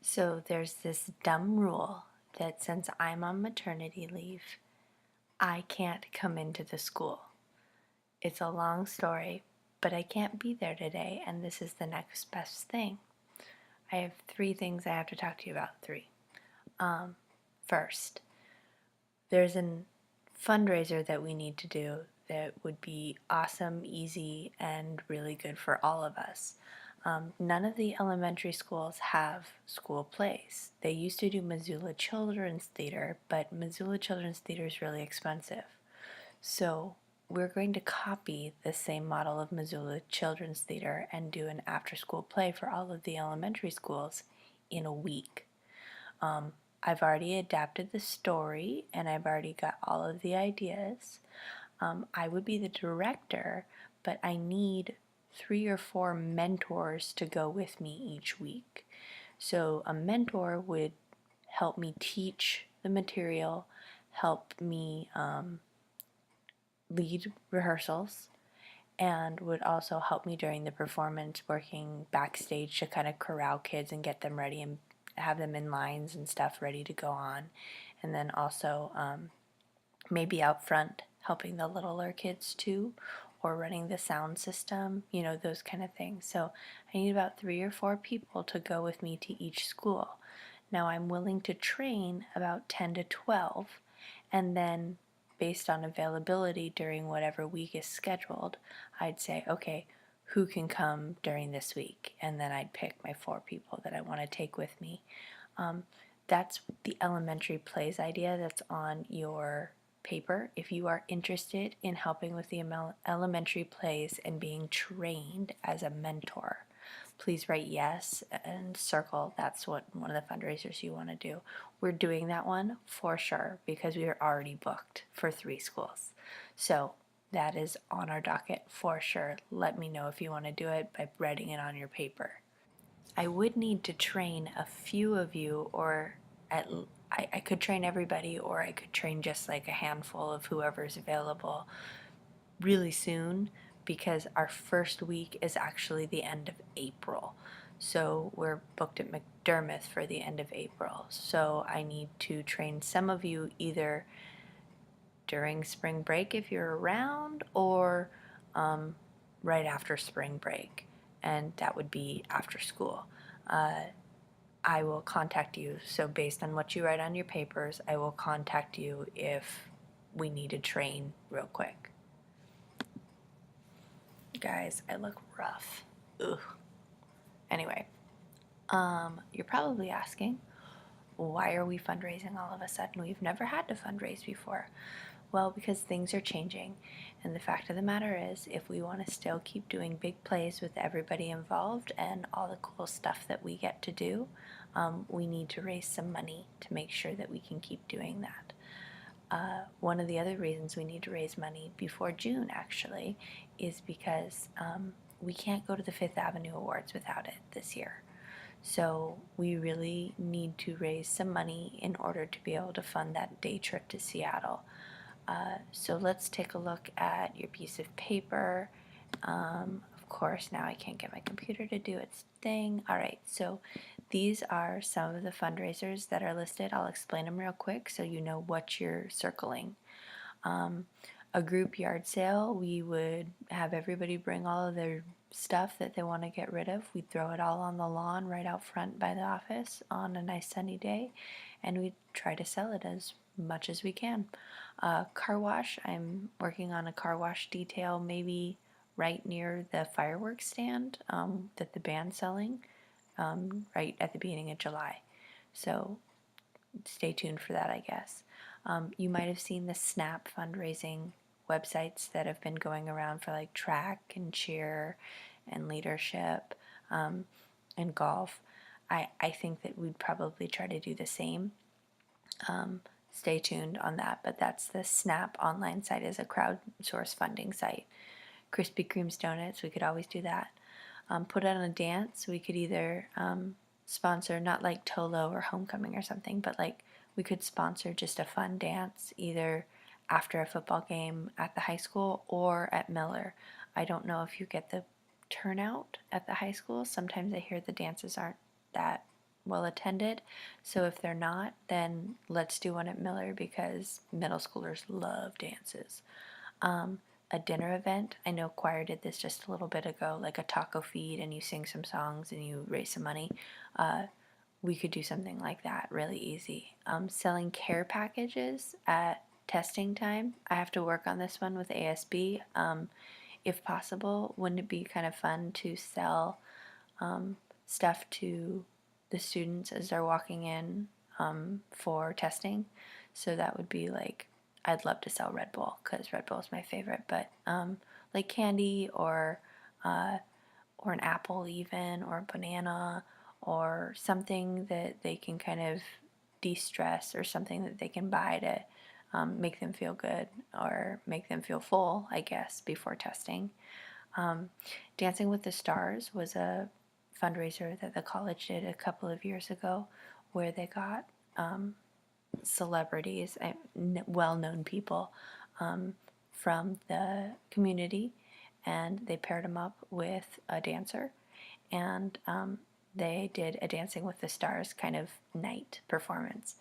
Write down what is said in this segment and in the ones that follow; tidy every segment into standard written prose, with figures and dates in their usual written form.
So there's this dumb rule that since I'm on maternity leave, I can't come into the school. It's a long story, but I can't be there today, and this is the next best thing. I have three things I have to talk to you about. Three. First, there's a fundraiser that we need to do that would be awesome, easy, and really good for all of us. None of the elementary schools have school plays. They used to do Missoula Children's Theater, but Missoula Children's Theater is really expensive. So we're going to copy the same model of Missoula Children's Theater and do an after-school play for all of the elementary schools in a week. I've already adapted the story and I've already got all of the ideas. I would be the director, but I need 3 or 4 mentors to go with me each week. So a mentor would help me teach the material, help me lead rehearsals, and would also help me during the performance, working backstage to kind of corral kids and get them ready and have them in lines and stuff ready to go on. And then also maybe out front helping the littler kids too, or running the sound system, those kind of things. So I need about 3 or 4 people to go with me to each school. Now I'm willing to train about 10 to 12, and then based on availability during whatever week is scheduled, I'd say, okay, who can come during this week? And then I'd pick my 4 people that I want to take with me. That's the elementary plays idea that's on your paper. If you are interested in helping with the elementary plays and being trained as a mentor, please write yes and circle that's what one of the fundraisers you want to do. We're doing that one for sure because we are already booked for 3 schools. So that is on our docket for sure. Let me know if you want to do it by writing it on your paper. I would need to train a few of you, or I could train everybody, or I could train just like a handful of whoever's available really soon, because our first week is actually the end of April. So we're booked at McDermott for the end of April. So I need to train some of you either during spring break if you're around, or right after spring break, and that would be after school. I will contact you. So based on what you write on your papers, I will contact you if we need to train real quick. Guys, I look rough. Ugh. Anyway, you're probably asking, why are we fundraising all of a sudden? We've never had to fundraise before. Well, because things are changing, and the fact of the matter is, if we want to still keep doing big plays with everybody involved and all the cool stuff that we get to do, we need to raise some money to make sure that we can keep doing that. One of the other reasons we need to raise money before June, actually, is because we can't go to the Fifth Avenue Awards without it this year. So we really need to raise some money in order to be able to fund that day trip to Seattle. So let's take a look at your piece of paper. Of course, now I can't get my computer to do its thing. All right, so these are some of the fundraisers that are listed. I'll explain them real quick so you know what you're circling. A group yard sale, we would have everybody bring all of their stuff that they want to get rid of. We'd throw it all on the lawn right out front by the office on a nice sunny day, and we'd try to sell it as much as we can. Car wash, I'm working on a car wash detail maybe right near the fireworks stand that the band's selling right at the beginning of July. So stay tuned for that, I guess. You might have seen the SNAP fundraising websites that have been going around for like track and cheer and leadership and golf. I think that we'd probably try to do the same. Stay tuned on that, but that's the SNAP online site, is a crowdsource funding site. Krispy Kreme's donuts, we could always do that. Put on a dance, we could either sponsor, not like Tolo or Homecoming or something, but like we could sponsor just a fun dance either after a football game at the high school or at Miller. I don't know if you get the turnout at the high school. Sometimes I hear the dances aren't that well attended. So if they're not, then let's do one at Miller because middle schoolers love dances. A dinner event, I know choir did this just a little bit ago, like a taco feed and you sing some songs and you raise some money. We could do something like that really easy. Selling care packages at testing time. I have to work on this one with ASB. If possible, wouldn't it be kind of fun to sell stuff to the students as they're walking in for testing? So that would be like, I'd love to sell Red Bull because Red Bull is my favorite, but like candy or an apple even, or a banana, or something that they can kind of de-stress, or something that they can buy to make them feel good or make them feel full, I guess, before testing. Dancing with the Stars was a fundraiser that the college did a couple of years ago where they got celebrities, well-known people from the community, and they paired them up with a dancer, and they did a Dancing with the Stars kind of night performance.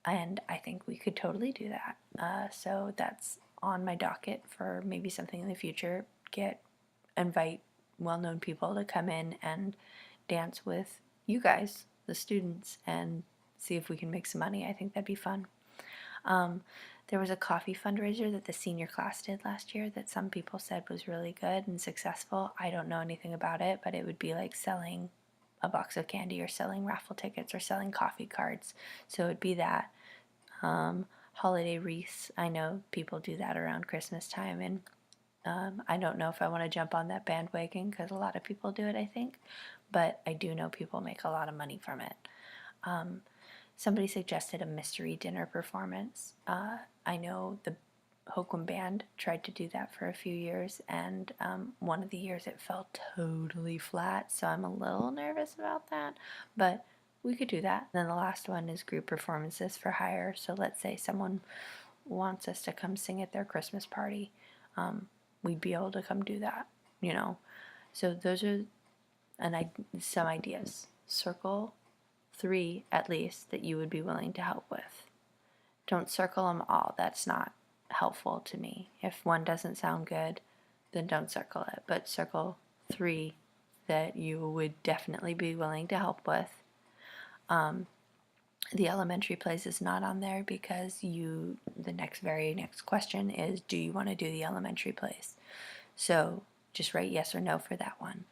And I think we could totally do that. So that's on my docket for maybe something in the future. Invite well-known people to come in and dance with you guys, the students, and see if we can make some money. I think that'd be fun. There was a coffee fundraiser that the senior class did last year that some people said was really good and successful. I don't know anything about it, but it would be like selling a box of candy or selling raffle tickets or selling coffee cards. So it would be that. Holiday wreaths, I know people do that around Christmas time, and I don't know if I want to jump on that bandwagon because a lot of people do it, I think, but I do know people make a lot of money from it. Somebody suggested a mystery dinner performance. I know the Hoquiam Band tried to do that for a few years, and one of the years it fell totally flat, so I'm a little nervous about that, but we could do that. Then the last one is group performances for hire. So let's say someone wants us to come sing at their Christmas party. We'd be able to come do that, you know. So those are some ideas. Circle 3 at least that you would be willing to help with. Don't circle them all. That's not helpful to me. If one doesn't sound good, then don't circle it. But circle 3 that you would definitely be willing to help with. The elementary plays is not on there because the very next question is, do you want to do the elementary plays? So just write yes or no for that one.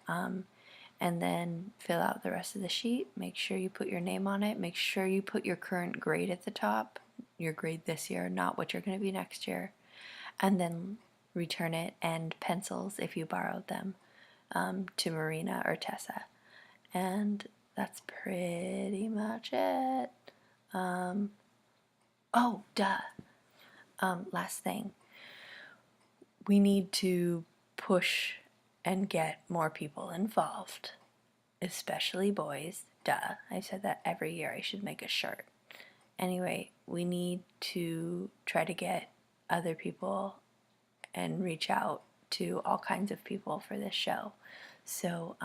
And then fill out the rest of the sheet. Make sure you put your name on it. Make sure you put your current grade at the top, your grade this year, not what you're going to be next year. And then return it, and pencils, if you borrowed them, to Marina or Tessa. And that's pretty much it. Last thing. We need to push and get more people involved, especially boys. Duh. I said that every year. I should make a shirt. Anyway, we need to try to get other people and reach out to all kinds of people for this show. So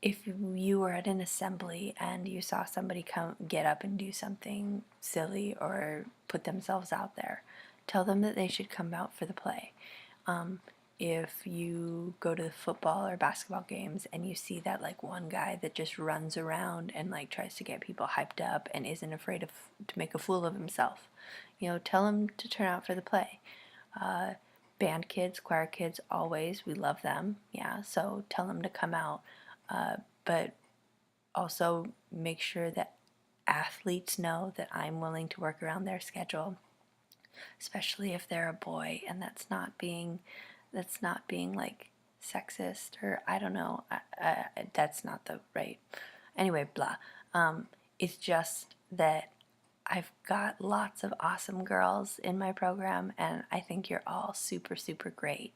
if you were at an assembly and you saw somebody get up and do something silly or put themselves out there, tell them that they should come out for the play. If you go to the football or basketball games and you see that like one guy that just runs around and like tries to get people hyped up and isn't afraid to make a fool of himself, tell him to turn out for the play. Band kids, choir kids, always, we love them. Yeah, so tell them to come out. But also make sure that athletes know that I'm willing to work around their schedule, especially if they're a boy, and that's not being like sexist, or I don't know, that's not the right, anyway, blah. It's just that I've got lots of awesome girls in my program, and I think you're all super, super great,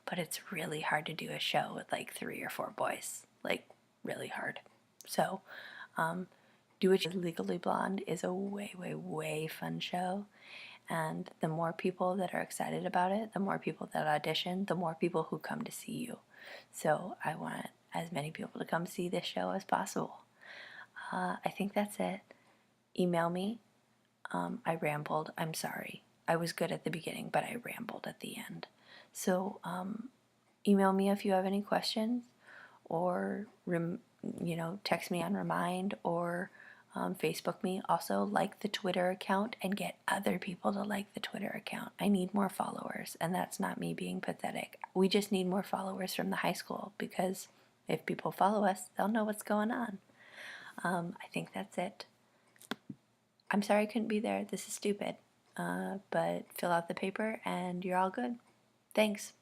but it's really hard to do a show with like 3 or 4 boys, like really hard. So do it. Legally Blonde is a way, way, way fun show, and the more people that are excited about it, the more people that audition, the more people who come to see you. So I want as many people to come see this show as possible. I think that's it. Email me. I rambled. I'm sorry. I was good at the beginning, but I rambled at the end. So email me if you have any questions, or text me on Remind, or Facebook me. Also, like the Twitter account and get other people to like the Twitter account. I need more followers, and that's not me being pathetic. We just need more followers from the high school, because if people follow us, they'll know what's going on. I think that's it. I'm sorry I couldn't be there. This is stupid. But fill out the paper and you're all good. Thanks.